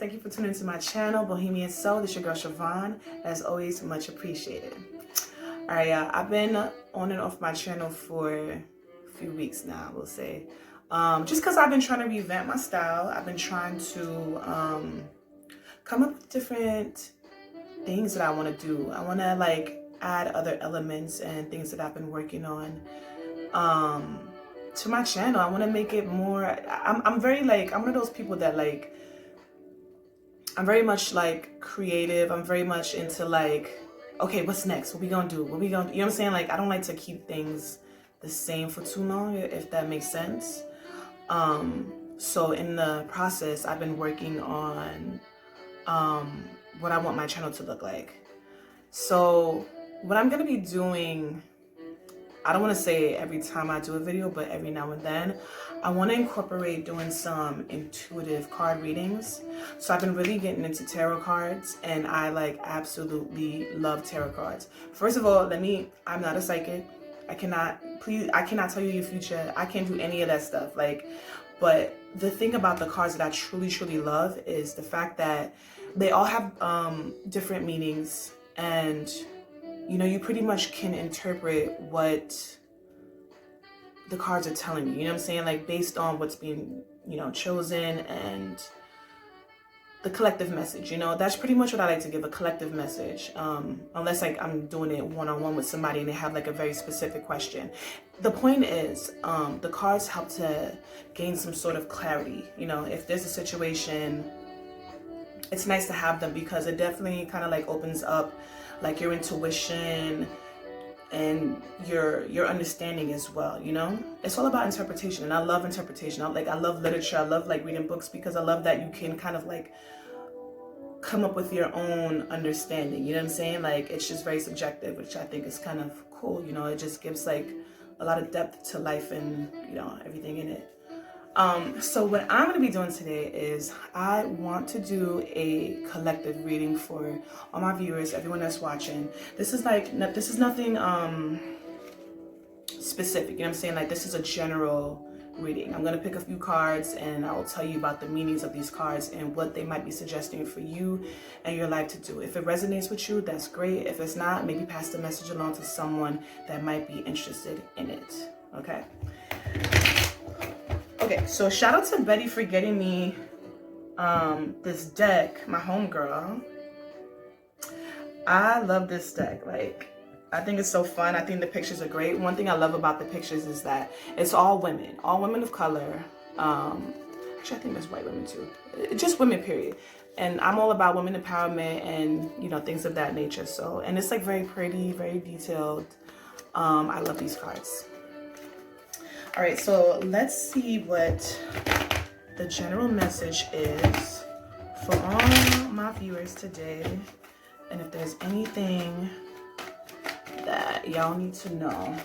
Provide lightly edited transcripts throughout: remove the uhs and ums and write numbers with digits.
Thank you for tuning into my channel, Bohemian Soul. This is your girl, Shavonne. As always, much appreciated. All right, y'all. I've been on and off my channel for a few weeks now, we'll say. Just because I've been trying to revamp my style. I've been trying to come up with different things that I want to do. I want to like add other elements and things that I've been working on to my channel. I want to make it more, I'm very like, I'm one of those people that like, I'm very much like creative. I'm very much into like, okay, what's next? What we gonna do? What we gonna do? You know what I'm saying? Like, I don't like to keep things the same for too long, if that makes sense. So in the process, I've been working on what I want my channel to look like. So what I'm gonna be doing, I don't want to say every time I do a video, but every now and then, I want to incorporate doing some intuitive card readings. So I've been really getting into tarot cards, and I like absolutely love tarot cards. First of all, I'm not a psychic. I cannot tell you your future. I can't do any of that stuff. Like, but the thing about the cards that I truly, truly love is the fact that they all have different meanings, and you know, you pretty much can interpret what the cards are telling you. You know what I'm saying? Like, based on what's being, you know, chosen and the collective message. You know, that's pretty much what I like to give, a collective message. Unless like I'm doing it one-on-one with somebody and they have like a very specific question. The point is, the cards help to gain some sort of clarity. You know, if there's a situation, it's nice to have them because it definitely kind of like opens up like your intuition and your understanding as well. You know, it's all about interpretation, and I love interpretation. I love literature. I love like reading books because I love that you can kind of like come up with your own understanding. You know what I'm saying? Like, it's just very subjective, which I think is kind of cool. You know, it just gives like a lot of depth to life and, you know, everything in it. So what I'm going to be doing today is I want to do a collective reading for all my viewers, everyone that's watching. This is nothing specific, you know what I'm saying? Like, this is a general reading. I'm going to pick a few cards and I will tell you about the meanings of these cards and what they might be suggesting for you and your life to do. If it resonates with you, that's great. If it's not, maybe pass the message along to someone that might be interested in it. Okay. Okay, so shout out to Betty for getting me this deck, my homegirl. I love this deck. Like, I think it's so fun. I think the pictures are great. One thing I love about the pictures is that it's all women of color. Actually, I think there's white women too. Just women, period. And I'm all about women empowerment and, you know, things of that nature. So, and it's like very pretty, very detailed. I love these cards. All right, so let's see what the general message is for all my viewers today. And if there's anything that y'all need to know.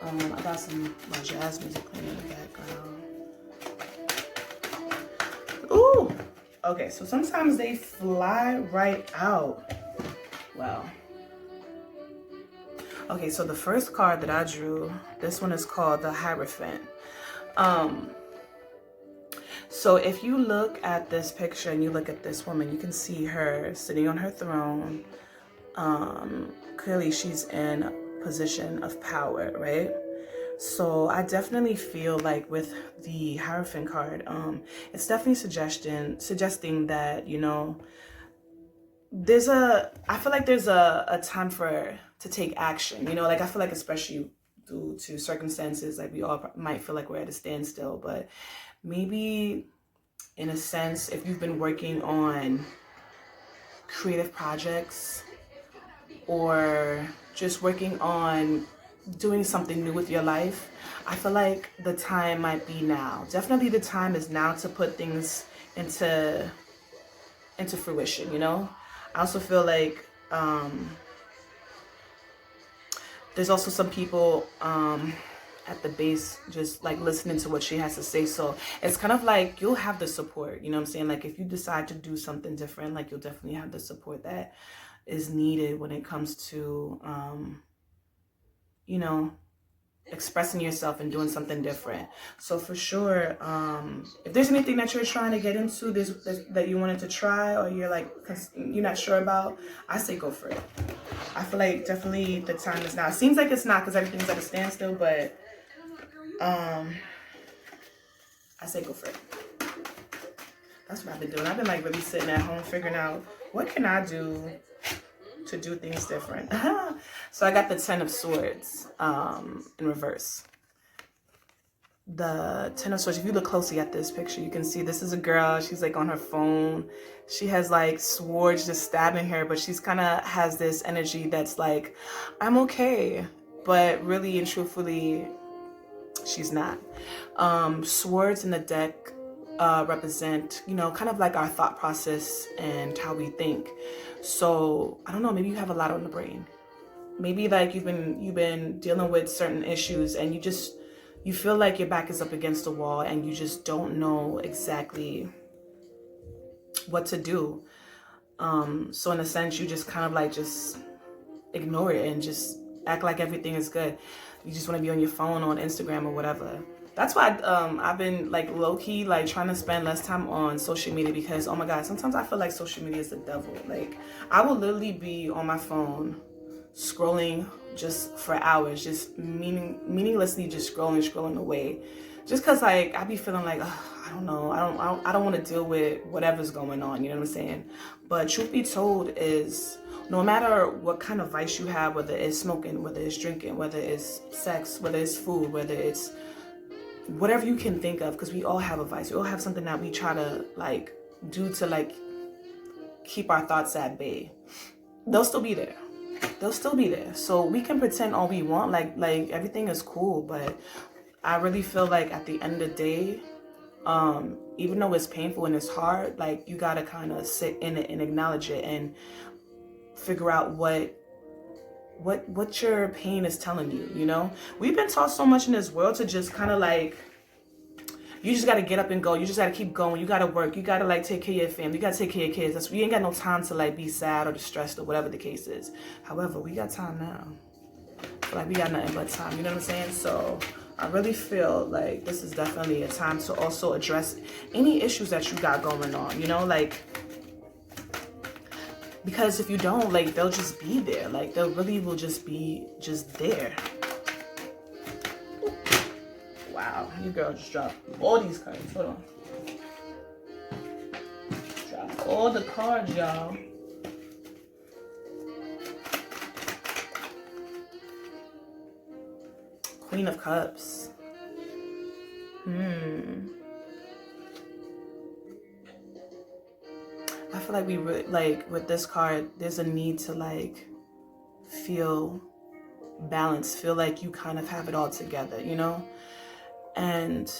I got some jazz music playing in the background. Ooh, okay, so sometimes they fly right out. Wow. Okay, so the first card that I drew, this one is called the Hierophant. So if you look at this picture and you look at this woman, you can see her sitting on her throne. Clearly she's in a position of power, right? So I definitely feel like with the Hierophant card, it's definitely suggesting that, you know, I feel like there's a time to take action, you know, like I feel like especially due to circumstances, like we all might feel like we're at a standstill, but maybe in a sense, if you've been working on creative projects or just working on doing something new with your life, I feel like the time might be now. Definitely the time is now to put things into fruition, you know? I also feel like there's also some people at the base just like listening to what she has to say. So it's kind of like you'll have the support, you know what I'm saying? Like if you decide to do something different, like you'll definitely have the support that is needed when it comes to, you know, expressing yourself and doing something different. So for sure, if there's anything that you're trying to get into, that you wanted to try, or you're like, you're not sure about, I say go for it. I feel like definitely the time is now. It seems like it's not because everything's at a standstill, but I say go for it. That's what I've been doing. I've been like really sitting at home figuring out what can I do to do things different. So I got the 10 of Swords in reverse. The 10 of Swords, if you look closely at this picture, you can see this is a girl. She's like on her phone. She has like swords just stabbing her, but she's kind of has this energy that's like, I'm okay. But really and truthfully, she's not. Swords in the deck represent, you know, kind of like our thought process and how we think. So I don't know, maybe you have a lot on the brain. Maybe like you've been dealing with certain issues and you feel like your back is up against the wall and you just don't know exactly what to do. So in a sense, you just kind of like just ignore it and just act like everything is good. You just want to be on your phone, on Instagram or whatever. That's why I've been like low-key like trying to spend less time on social media, because oh my god, sometimes I feel like social media is the devil. Like I will literally be on my phone scrolling just for hours, just meaninglessly just scrolling away, just because like I be feeling like I don't know, I don't want to deal with whatever's going on, you know what I'm saying? But truth be told is, no matter what kind of vice you have, whether it's smoking, whether it's drinking, whether it's sex, whether it's food, whether it's whatever you can think of, because we all have a vice, we all have something that we try to like do to like keep our thoughts at bay. They'll still be there. They'll still be there. So we can pretend all we want, like everything is cool, but I really feel like at the end of the day, even though it's painful and it's hard, like you gotta kind of sit in it and acknowledge it and figure out what your pain is telling you, you know? We've been taught so much in this world to just kind of like, you just got to get up and go. You just got to keep going. You got to work. You got to like take care of your family. You got to take care of your kids. You ain't got no time to like be sad or distressed or whatever the case is. However, we got time now. I feel like we got nothing but time. You know what I'm saying? So I really feel like this is definitely a time to also address any issues that you got going on, you know, like, because if you don't, like, they'll just be there. Like, they really will just be just there. Wow, you girl just dropped all these cards. Hold on. Drop all the cards, y'all. Queen of Cups. I feel like we like with this card, there's a need to like feel balanced, feel like you kind of have it all together, you know? And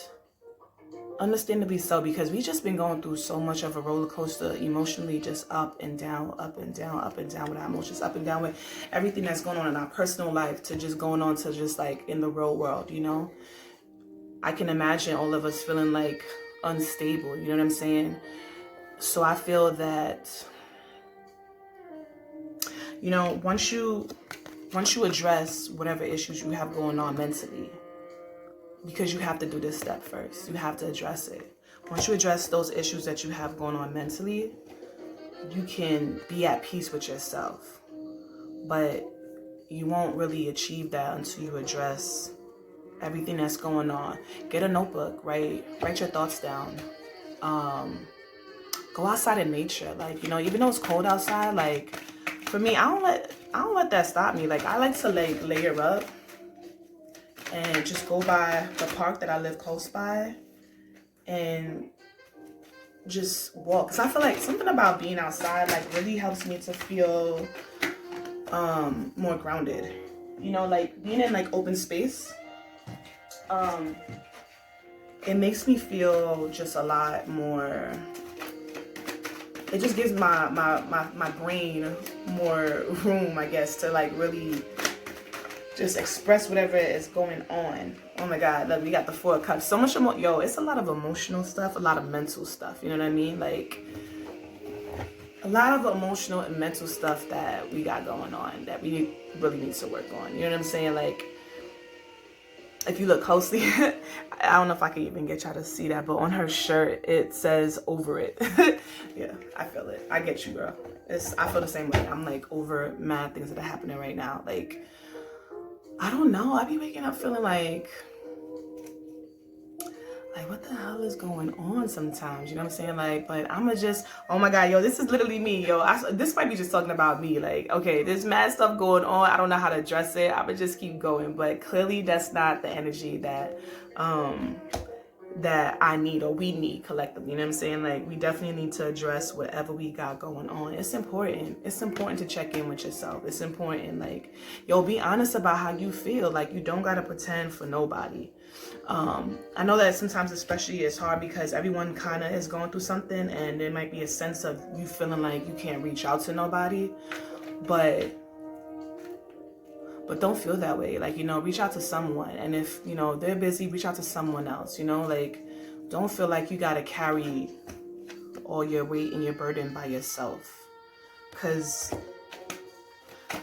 understandably so, because we just been going through so much of a roller coaster emotionally, just up and down, up and down, up and down with our emotions, up and down with everything that's going on in our personal life to just going on to just like in the real world, you know? I can imagine all of us feeling like unstable, you know what I'm saying? So I feel that, you know, once you address whatever issues you have going on mentally, because you have to do this step first, you have to address it. Once you address those issues that you have going on mentally, you can be at peace with yourself. But you won't really achieve that until you address everything that's going on. Get a notebook, write your thoughts down. Go outside in nature, like, you know, even though it's cold outside, like, for me, I don't let that stop me. Like, I like to like layer up and just go by the park that I live close by and just walk. Because I feel like something about being outside like really helps me to feel more grounded, you know, like being in like open space. It makes me feel just a lot more. It just gives my brain more room, I guess, to like really just express whatever is going on. Oh my God, like we got the 4 of Cups. So much more, it's a lot of emotional stuff, a lot of mental stuff. You know what I mean? Like a lot of emotional and mental stuff that we got going on that we really need to work on. You know what I'm saying? Like if you look closely, I don't know if I can even get y'all to see that, but on her shirt, it says over it. Yeah, I feel it. I get you, girl. I feel the same way. I'm like over mad things that are happening right now. Like, I don't know. I be waking up feeling like what the hell is going on sometimes? You know what I'm saying? Like, but I'ma just, oh my God, yo, this is literally me, yo. This might be just talking about me. Like, okay, there's mad stuff going on. I don't know how to address it. I'ma just keep going. But clearly that's not the energy that I need or we need collectively. You know what I'm saying? Like, we definitely need to address whatever we got going on. It's important. It's important to check in with yourself. It's important, like, yo, be honest about how you feel. Like, you don't gotta pretend for nobody. I know that sometimes especially it's hard because everyone kind of is going through something, and there might be a sense of you feeling like you can't reach out to nobody, but don't feel that way. Like, you know, reach out to someone, and if, you know, they're busy, reach out to someone else, you know, like, don't feel like you got to carry all your weight and your burden by yourself, because,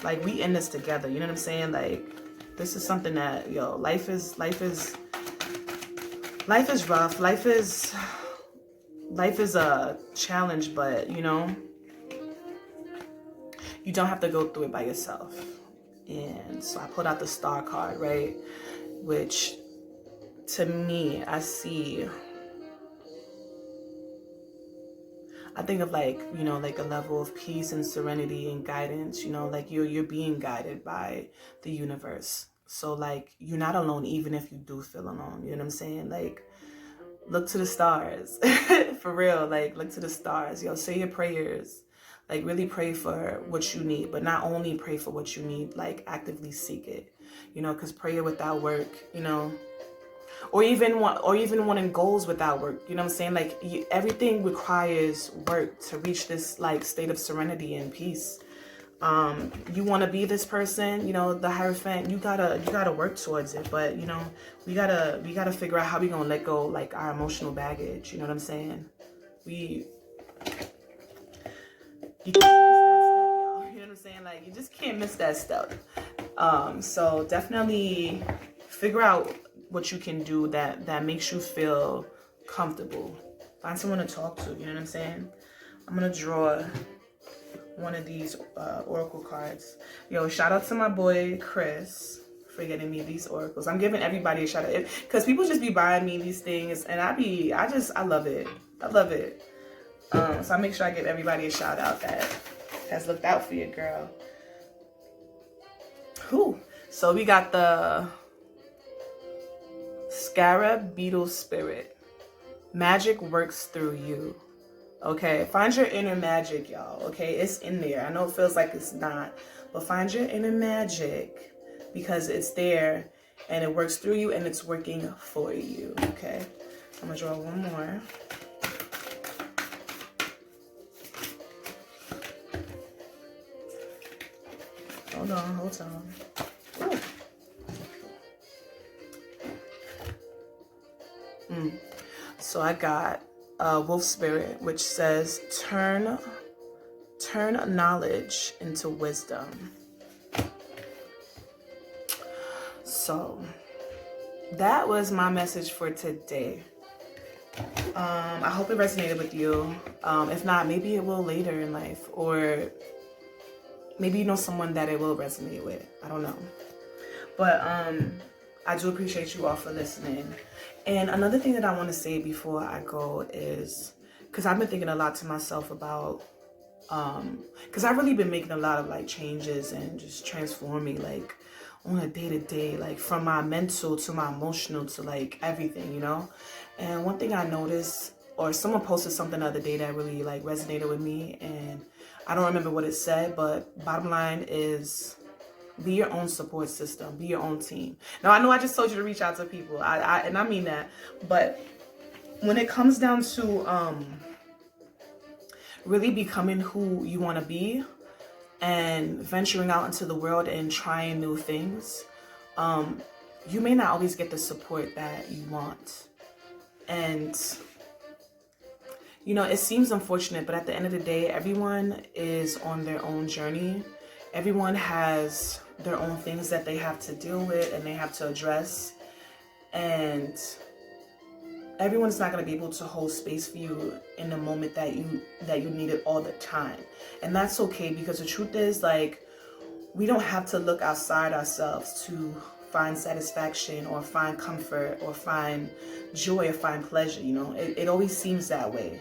like, we in this together, you know what I'm saying? Like, this is something that, yo, life is rough. Life is a challenge, but, you know, you don't have to go through it by yourself. And so I pulled out the star card, right? Which, to me, I think of, like, you know, like a level of peace and serenity and guidance, you know, like you're being guided by the universe. So, like, you're not alone, even if you do feel alone. You know what I'm saying? Like, look to the stars. For real. Like, look to the stars. Yo, say your prayers. Like, really pray for what you need. But not only pray for what you need, like, actively seek it. You know, because prayer without work, you know, or even wanting goals without work. You know what I'm saying? Like, everything requires work to reach this, like, state of serenity and peace. You want to be this person, you know, the Hierophant, you gotta work towards it. But, you know, we gotta figure out how we gonna let go, like, our emotional baggage. You know what I'm saying? You can't miss that step, y'all. You know what I'm saying? Like, you just can't miss that step. So definitely figure out what you can do that makes you feel comfortable. Find someone to talk to. You know what I'm saying? I'm gonna draw one of these oracle cards. Yo, shout out to my boy Chris for getting me these oracles. I'm giving everybody a shout out because people just be buying me these things, and I love it. I love it. So I make sure I give everybody a shout out that has looked out for your girl. Whew. So we got the Scarab Beetle Spirit. Magic works through you. Okay, find your inner magic, y'all. Okay, it's in there. I know it feels like it's not, but find your inner magic because it's there and it works through you and it's working for you. Okay, I'm gonna draw one more. Hold on. Ooh. So I got Wolf Spirit, which says turn knowledge into wisdom. So that was my message for today. I hope it resonated with you. If not, maybe it will later in life, or maybe you know someone that it will resonate with. I don't know. But I do appreciate you all for listening. And another thing that I want to say before I go is, because I've been thinking a lot to myself about, because I've really been making a lot of, like, changes and just transforming, like, on a day-to-day, like, from my mental to my emotional to, like, everything, you know? And one thing I noticed, or someone posted something the other day that really, like, resonated with me, and I don't remember what it said, but bottom line is, be your own support system. Be your own team. Now, I know I just told you to reach out to people. And I mean that. But when it comes down to really becoming who you want to be and venturing out into the world and trying new things, you may not always get the support that you want. And, you know, it seems unfortunate, but at the end of the day, everyone is on their own journey. Everyone has their own things that they have to deal with and they have to address. And everyone's not going to be able to hold space for you in the moment that you need it all the time. And that's okay, because the truth is, like, we don't have to look outside ourselves to find satisfaction or find comfort or find joy or find pleasure, you know. It always seems that way.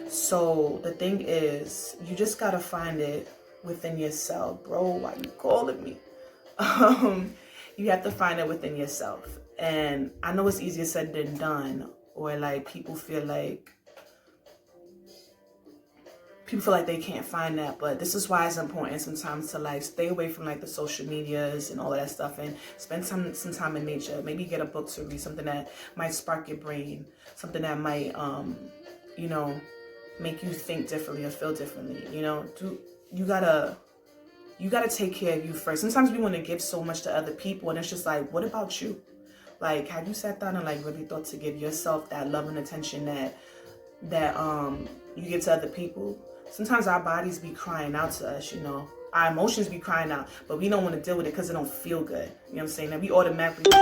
So the thing is, you just gotta find it within yourself. Bro, why you calling me? You have to find it within yourself. And I know it's easier said than done, or like people feel like they can't find that. But this is why it's important sometimes to like stay away from like the social medias and all of that stuff, and spend some time in nature. Maybe get a book to read, something that might spark your brain, something that might you know, make you think differently or feel differently. You know, you gotta take care of you first. Sometimes we want to give so much to other people, and it's just like, what about you? Like, have you sat down and like really thought to give yourself that love and attention that you give to other people? Sometimes our bodies be crying out to us, you know. Our emotions be crying out, but we don't want to deal with it because it don't feel good. You know what I'm saying? And we automatically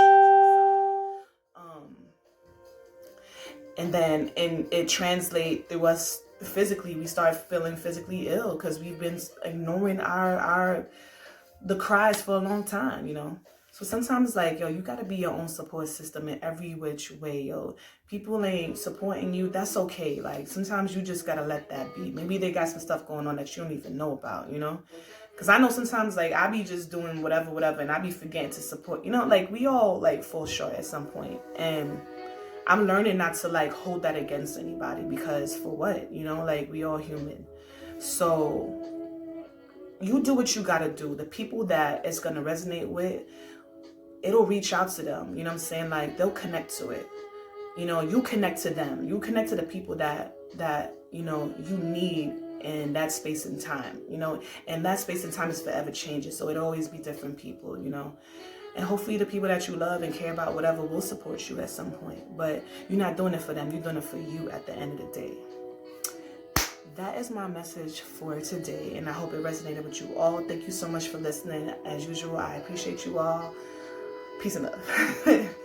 and then it translates through us physically. We start feeling physically ill because we've been ignoring the cries for a long time, you know. So sometimes, like, yo, you gotta be your own support system in every which way, yo. People ain't supporting you, that's okay. Like, sometimes you just gotta let that be. Maybe they got some stuff going on that you don't even know about, you know. Because I know sometimes, like, I be just doing whatever, and I be forgetting to support, you know. Like, we all like fall short at some point, and I'm learning not to like hold that against anybody, because for what, you know, like, we all human. So you do what you gotta do. The people that it's gonna resonate with, it'll reach out to them, you know what I'm saying? Like, they'll connect to it. You know, you connect to them. You connect to the people that you know, you need in that space and time, you know. And that space and time is forever changing, so it'll always be different people, you know. And hopefully the people that you love and care about, whatever, will support you at some point. But you're not doing it for them. You're doing it for you at the end of the day. That is my message for today, and I hope it resonated with you all. Thank you so much for listening. As usual, I appreciate you all. Peace and love.